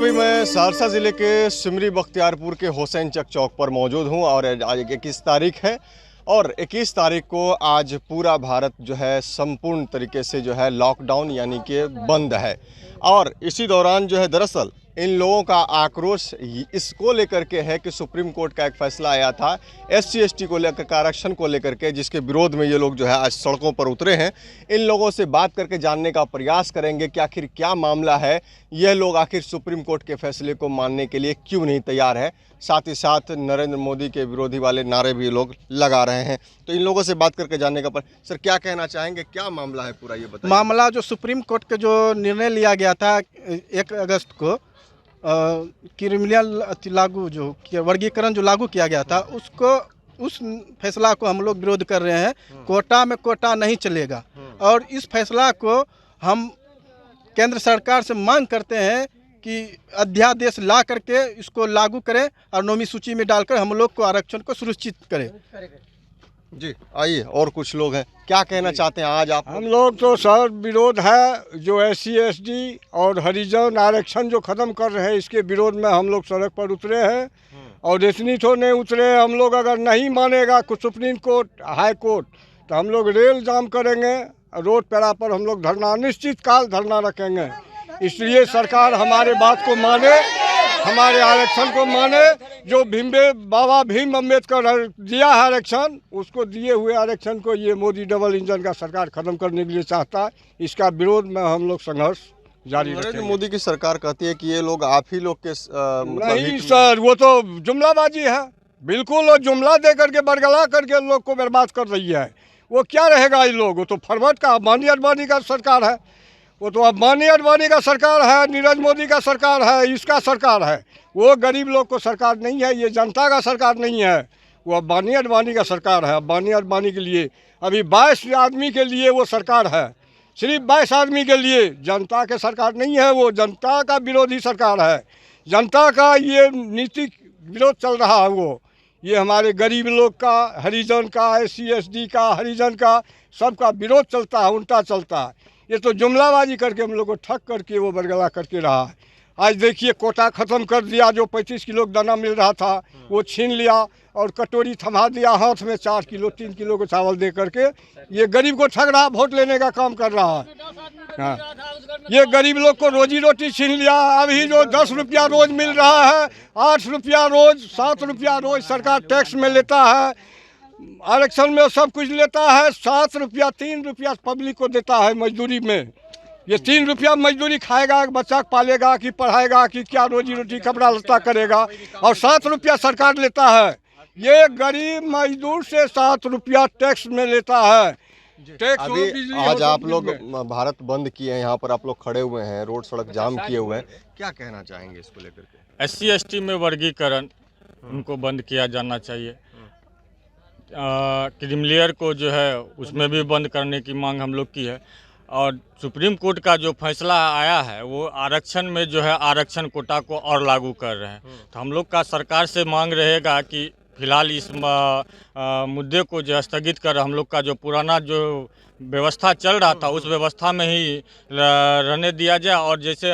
अभी मैं सहरसा ज़िले के सिमरी बख्तियारपुर के हुसैन चक चौक पर मौजूद हूं और आज 21 तारीख है और 21 तारीख को आज पूरा भारत जो है संपूर्ण तरीके से जो है लॉकडाउन यानी कि बंद है। और इसी दौरान जो है दरअसल इन लोगों का आक्रोश इसको लेकर के है कि सुप्रीम कोर्ट का एक फैसला आया था SC/ST को लेकर के, आरक्षण को लेकर के, जिसके विरोध में ये लोग जो है आज सड़कों पर उतरे हैं। इन लोगों से बात करके जानने का प्रयास करेंगे कि आखिर क्या मामला है, यह लोग आखिर सुप्रीम कोर्ट के फैसले को मानने के लिए क्यों नहीं तैयार है। साथ ही साथ नरेंद्र मोदी के विरोधी वाले नारे भी लोग लगा रहे हैं। तो इन लोगों से बात करके जानने का सर क्या कहना चाहेंगे, क्या मामला है पूरा ये बताइए। मामला जो सुप्रीम कोर्ट के जो निर्णय लिया गया था 1 अगस्त को क्रिमिनल लागू जो वर्गीकरण जो लागू किया गया था उस फैसला को हम लोग विरोध कर रहे हैं। कोटा में कोटा नहीं चलेगा और इस फैसला को हम केंद्र सरकार से मांग करते हैं कि अध्यादेश ला करके इसको लागू करें और 9वीं सूची में डालकर हम लोग को आरक्षण को सुनिश्चित करें। जी आइए, और कुछ लोग हैं, क्या कहना चाहते हैं आज आप। हम लोग तो सर विरोध है जो SC/ST और हरिजन आरक्षण जो ख़त्म कर रहे हैं, इसके विरोध में हम लोग सड़क पर उतरे हैं। और इतनी तो नहीं उतरे, हम लोग अगर नहीं मानेगा कुछ सुप्रीम कोर्ट हाई कोर्ट तो हम लोग रेल जाम करेंगे, रोड पैरा पर हम लोग धरना अनिश्चित काल धरना रखेंगे। इसलिए सरकार हमारे बात को माने, हमारे आरक्षण को माने। जो बाबा भीम अम्बेडकर दिया है आरक्षण, उसको दिए हुए आरक्षण को ये मोदी डबल इंजन का सरकार खत्म करने के लिए चाहता है। इसका विरोध में हम लोग संघर्ष जारी रखेंगे। नरेंद्र मोदी की सरकार कहती है कि ये लोग आप ही लोग के नहीं सर, वो तो जुमलाबाजी है, बिल्कुल। वो जुमला दे करके बरगला करके लोग को बर्बाद कर रही है। वो क्या रहेगा ये लोग, वो तो फरवर्ड का अम्बानी का सरकार है, वो तो अम्बानी का सरकार है, नीरज मोदी का सरकार है, इसका सरकार है। वो गरीब लोग को सरकार नहीं है, ये जनता का सरकार नहीं है। वो अम्बानी का सरकार है। अम्बानी के लिए अभी 22 आदमी के लिए वो सरकार है, सिर्फ 22 आदमी के लिए। जनता के सरकार नहीं है, वो जनता का विरोधी सरकार है। जनता का ये नीति विरोध चल रहा है। वो ये हमारे गरीब लोग का, हरिजन का, SC/ST का, हरिजन का, सबका विरोध चलता है, उल्टा चलता है। ये तो जुमलाबाजी करके हम लोग को ठग करके वो बरगला करके रहा है। आज देखिए कोटा ख़त्म कर दिया, जो 35 किलो दाना मिल रहा था वो छीन लिया और कटोरी थमा दिया हाथ में, 4 किलो 3 किलो को चावल दे करके ये गरीब को ठग रहा, वोट लेने का काम कर रहा है। हाँ, ये गरीब लोग को रोजी रोटी छीन लिया। अभी जो 10 रुपया रोज मिल रहा है, 8 रुपया रोज, 7 रुपया रोज सरकार टैक्स में लेता है, आरक्षण में सब कुछ लेता है। 7 रुपया 3 रुपया पब्लिक को देता है मजदूरी में। ये 3 रुपया मजदूरी खाएगा, बच्चा पालेगा कि पढ़ाएगा कि क्या रोजी रोटी कपड़ा लत्ता करेगा, और 7 रुपया सरकार लेता है। ये गरीब मजदूर से 7 रुपया टैक्स में लेता है। अभी आज आप लोग भारत बंद किए हैं, यहाँ पर आप लोग खड़े हुए हैं, रोड सड़क जाम किए हुए हैं, क्या कहना चाहेंगे इसको लेकर के। SC/ST में वर्गीकरण उनको बंद किया जाना चाहिए। क्रीमिलेयर को जो है उसमें भी बंद करने की मांग हम लोग की है। और सुप्रीम कोर्ट का जो फैसला आया है वो आरक्षण में जो है आरक्षण कोटा को और लागू कर रहे हैं। तो हम लोग का सरकार से मांग रहेगा कि फिलहाल इस मुद्दे को जो स्थगित कर हम लोग का जो पुराना जो व्यवस्था चल रहा था उस व्यवस्था में ही रहने दिया जाए। और जैसे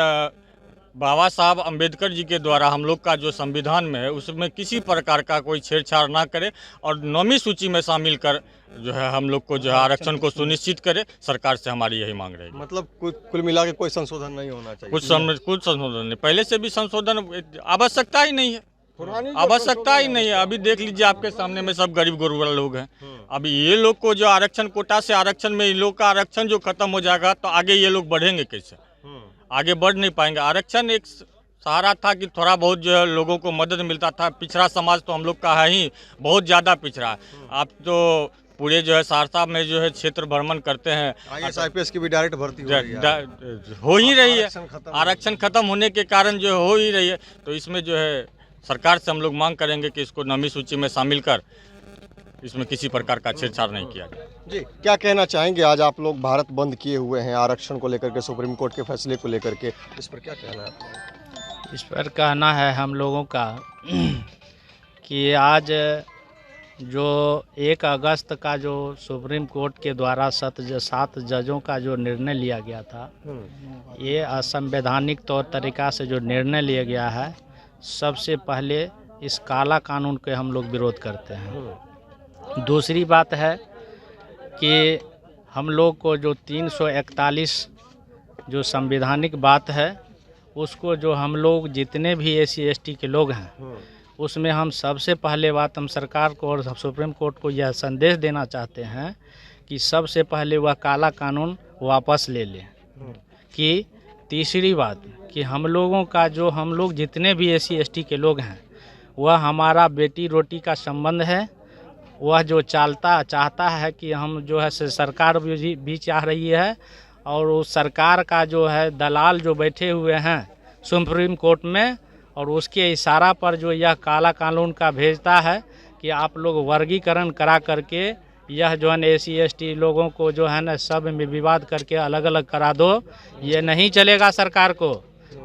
बाबा साहब अम्बेडकर जी के द्वारा हम लोग का जो संविधान में है उसमें किसी प्रकार का कोई छेड़छाड़ ना करे और 9वीं सूची में शामिल कर जो है हम लोग को जो है आरक्षण को सुनिश्चित करे। सरकार से हमारी यही मांग रहेगी। मतलब कुल मिला के कोई संशोधन नहीं होना चाहिए। कुछ संशोधन नहीं, पहले से भी संशोधन आवश्यकता ही नहीं है, आवश्यकता ही नहीं है। अभी देख लीजिए आपके सामने में सब गरीब गुरबा लोग हैं। अभी ये लोग को जो आरक्षण कोटा से आरक्षण में इन लोग का आरक्षण जो खत्म हो जाएगा तो आगे ये लोग बढ़ेंगे कैसे, आगे बढ़ नहीं पाएंगे। आरक्षण एक सहारा था कि थोड़ा बहुत जो है लोगों को मदद मिलता था। पिछड़ा समाज तो हम लोग का है ही, बहुत ज़्यादा पिछड़ा। आप तो पूरे जो है सहरसा में जो है क्षेत्र भ्रमण करते हैं, IAS की भी डायरेक्ट भर्ती हो ही रही है। आरक्षण खत्म होने के कारण जो हो ही रही है। तो इसमें जो है सरकार से हम लोग मांग करेंगे कि इसको 9वीं सूची में शामिल कर इसमें किसी प्रकार का छेड़छाड़ नहीं किया जाए। जी क्या कहना चाहेंगे, आज आप लोग भारत बंद किए हुए हैं आरक्षण को लेकर के, सुप्रीम कोर्ट के फैसले को लेकर के, इस पर क्या कहना है। इस पर कहना है हम लोगों का कि आज जो 1 अगस्त का जो सुप्रीम कोर्ट के द्वारा 7 जजों का जो निर्णय लिया गया था, ये असंवैधानिक तौर तरीक़ा से जो निर्णय लिया गया है, सबसे पहले इस काला कानून के हम लोग विरोध करते हैं। दूसरी बात है कि हम लोग को जो 341 जो संवैधानिक बात है, उसको जो हम लोग जितने भी SC ST के लोग हैं, उसमें हम सबसे पहले बात हम सरकार को और सुप्रीम कोर्ट को यह संदेश देना चाहते हैं कि सबसे पहले वह काला कानून वापस ले लें। कि तीसरी बात कि हम लोग जितने भी SC ST के लोग हैं, वह हमारा बेटी रोटी का संबंध है। वह जो चाहता है कि हम जो है सरकार भी चाह रही है, और उस सरकार का जो है दलाल जो बैठे हुए हैं सुप्रीम कोर्ट में, और उसके इशारा पर जो यह काला कानून का भेजता है कि आप लोग वर्गीकरण करा करके यह जो है SC ST लोगों को जो है ना सब में विवाद करके अलग अलग करा दो। ये नहीं चलेगा सरकार को।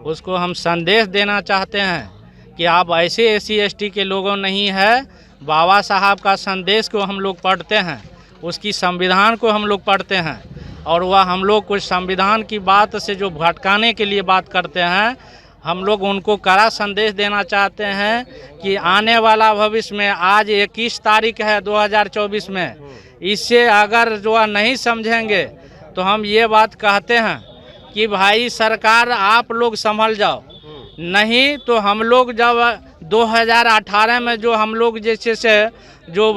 उसको हम संदेश देना चाहते हैं कि आप ऐसे SC ST के लोगों नहीं है। बाबा साहब का संदेश को हम लोग पढ़ते हैं, उसकी संविधान को हम लोग पढ़ते हैं, और वह हम लोग कुछ संविधान की बात से जो भटकाने के लिए बात करते हैं, हम लोग उनको कड़ा संदेश देना चाहते हैं कि आने वाला भविष्य में, आज 21 तारीख है 2024 में, इससे अगर जो नहीं समझेंगे तो हम ये बात कहते हैं कि भाई सरकार आप लोग संभल जाओ, नहीं तो हम लोग जब 2018 में जो हम लोग जैसे से जो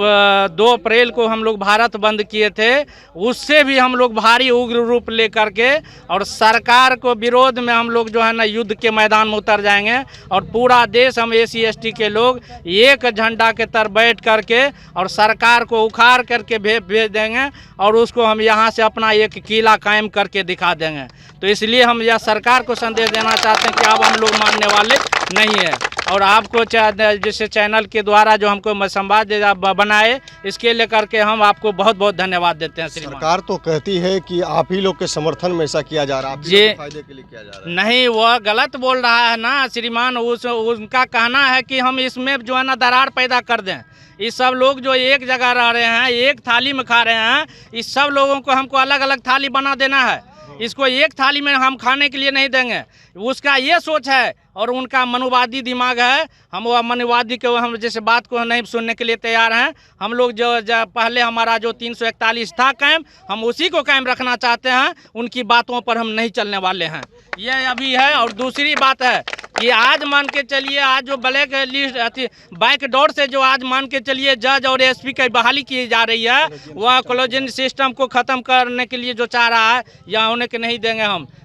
2 अप्रैल को हम लोग भारत बंद किए थे, उससे भी हम लोग भारी उग्र रूप लेकर के और सरकार को विरोध में हम लोग जो है ना युद्ध के मैदान में उतर जाएंगे, और पूरा देश हम SC ST के लोग एक झंडा के तर बैठ करके और सरकार को उखाड़ करके भेज देंगे, और उसको हम यहाँ से अपना एक किला कायम करके दिखा देंगे। तो इसलिए हम यह सरकार को संदेश देना चाहते हैं कि अब हम लोग मानने वाले नहीं है। और आपको जैसे चैनल के द्वारा जो हमको संवाद बनाए, इसके लेकर के हम आपको बहुत बहुत धन्यवाद देते हैं। सरकार तो कहती है कि आप ही लोग के समर्थन में ऐसा किया जा रहा है, आप ही लोग के फायदे के लिए किया जा रहा है। नहीं, वह गलत बोल रहा है ना श्रीमान। उनका कहना है कि हम इसमें जो है ना दरार पैदा कर दें। इस सब लोग जो एक जगह रह रहे हैं, एक थाली में खा रहे हैं, इस सब लोगों को हमको अलग अलग थाली बना देना है। इसको एक थाली में हम खाने के लिए नहीं देंगे। उसका ये सोच है, और उनका मनुवादी दिमाग है। हम वो मनुवादी के हम जैसे बात को नहीं सुनने के लिए तैयार हैं। हम लोग जो पहले हमारा जो 341 था कायम, हम उसी को कायम रखना चाहते हैं। उनकी बातों पर हम नहीं चलने वाले हैं, ये अभी है। और दूसरी बात है कि आज मान के चलिए, आज जो ब्लैक लिस्ट बैकडोर से जो आज मान के चलिए जज और SP की बहाली की जा रही है, वह कोलेजन सिस्टम को ख़त्म करने के लिए जो चाह रहा है, या होने के नहीं देंगे।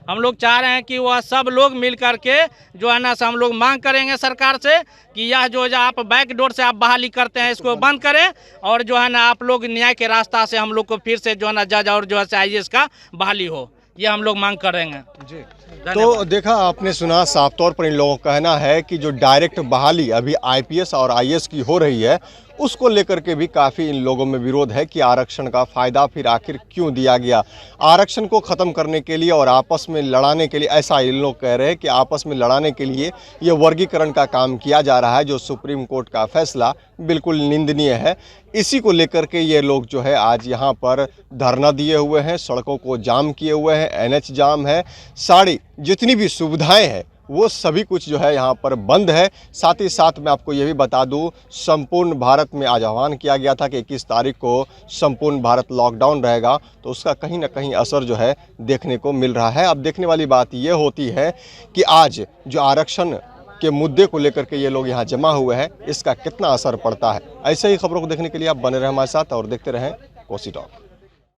हम लोग चाह रहे हैं कि वह सब लोग मिल करके जो है ना हम लोग मांग करेंगे सरकार से कि यह जो आप बैकडोर से आप बहाली करते हैं, इसको बंद करें, और जो है ना आप लोग न्याय के रास्ता से हम लोग को फिर से जो है ना जज और जो है IAS का बहाली हो, ये हम लोग मांग करेंगे जी। तो देखा आपने, सुना, साफ तौर पर इन लोगों का कहना है कि जो डायरेक्ट बहाली अभी IPS और IAS की हो रही है, उसको लेकर के भी काफ़ी इन लोगों में विरोध है कि आरक्षण का फ़ायदा फिर आखिर क्यों दिया गया। आरक्षण को ख़त्म करने के लिए और आपस में लड़ाने के लिए, ऐसा इन लोग कह रहे हैं कि आपस में लड़ाने के लिए ये वर्गीकरण का काम किया जा रहा है, जो सुप्रीम कोर्ट का फैसला बिल्कुल निंदनीय है। इसी को लेकर के ये लोग जो है आज यहाँ पर धरना दिए हुए हैं, सड़कों को जाम किए हुए हैं, NH जाम है, सारी जितनी भी सुविधाएँ हैं वो सभी कुछ जो है यहाँ पर बंद है। साथ ही साथ मैं आपको ये भी बता दूँ, संपूर्ण भारत में आज आह्वान किया गया था कि 21 तारीख को संपूर्ण भारत लॉकडाउन रहेगा, तो उसका कहीं ना कहीं असर जो है देखने को मिल रहा है। अब देखने वाली बात ये होती है कि आज जो आरक्षण के मुद्दे को लेकर के ये लोग यहाँ जमा हुए हैं, इसका कितना असर पड़ता है। ऐसे ही खबरों को देखने के लिए आप बने रहें हमारे साथ और देखते रहें कोसी टॉक।